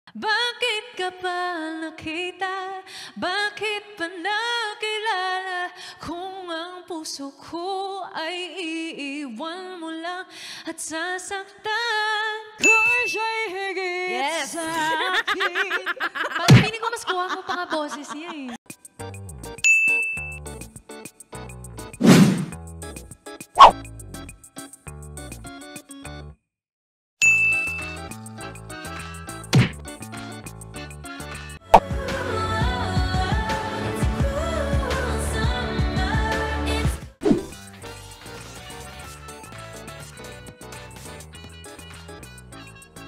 Bakit ka pa nakita? Bakit pa nakilala? Kung ang puso ko ay iiwan mo lang at sasaktan, kung siya'y higit sa akin. Parang feeling ko mas kuha ko pa nga boses niya eh.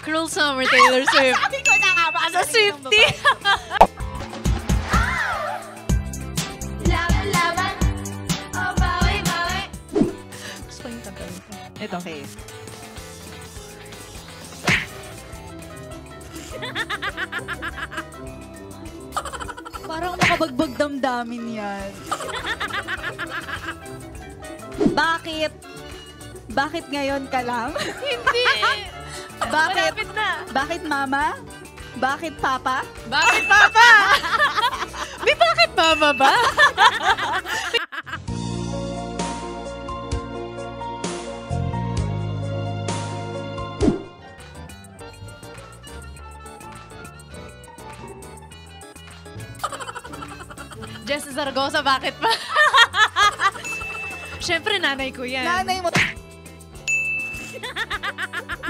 Cruel Summer, Taylor Swift. Sabi ko na nga ba? Sa Swiftie. Laban, laban. Oh, bawi, bawi. Gusto ko yung kanta nito. Ito. Okay. Parang makabagbag damdamin yan. Bakit? Bakit ngayon ka lang? Hindi. Bakit? Malapit na. Bakit mama? Bakit papa? Bakit papa? May bakit mama ba? Jess Zaragoza, bakit pa? Siyempre, nanay ko yan. Nanay mo.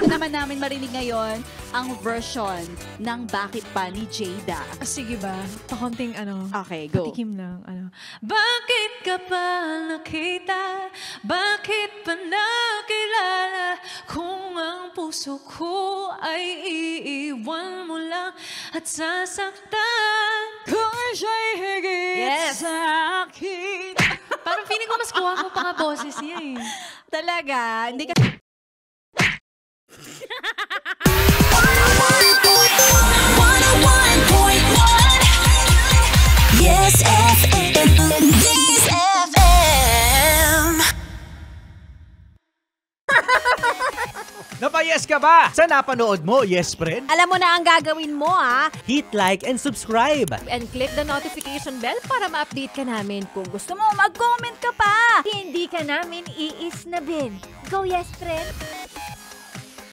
Naman namin marinig ngayon ang version ng Bakit Pa ni Jada. Sige ba? Pakonting ano. Okay, go. Patikim lang. Ano. Bakit ka pa nakita? Bakit pa nakilala? Kung ang puso ko ay iiwan mo lang at sasaktan, kung siya'y higit sa akin. Parang feeling ko mas kuha ko pa nga boses niya eh. Talaga? Hindi ka... Yes FM. Yes FM. Napayes ka ba sa napanood mo, Yes Friend? Alam mo na ang gagawin mo, ha? Hit like and subscribe. And click the notification bell para ma-update ka namin. Kung gusto mo, mag-comment ka pa. Hindi ka namin iisnabin. Go, yes, friend!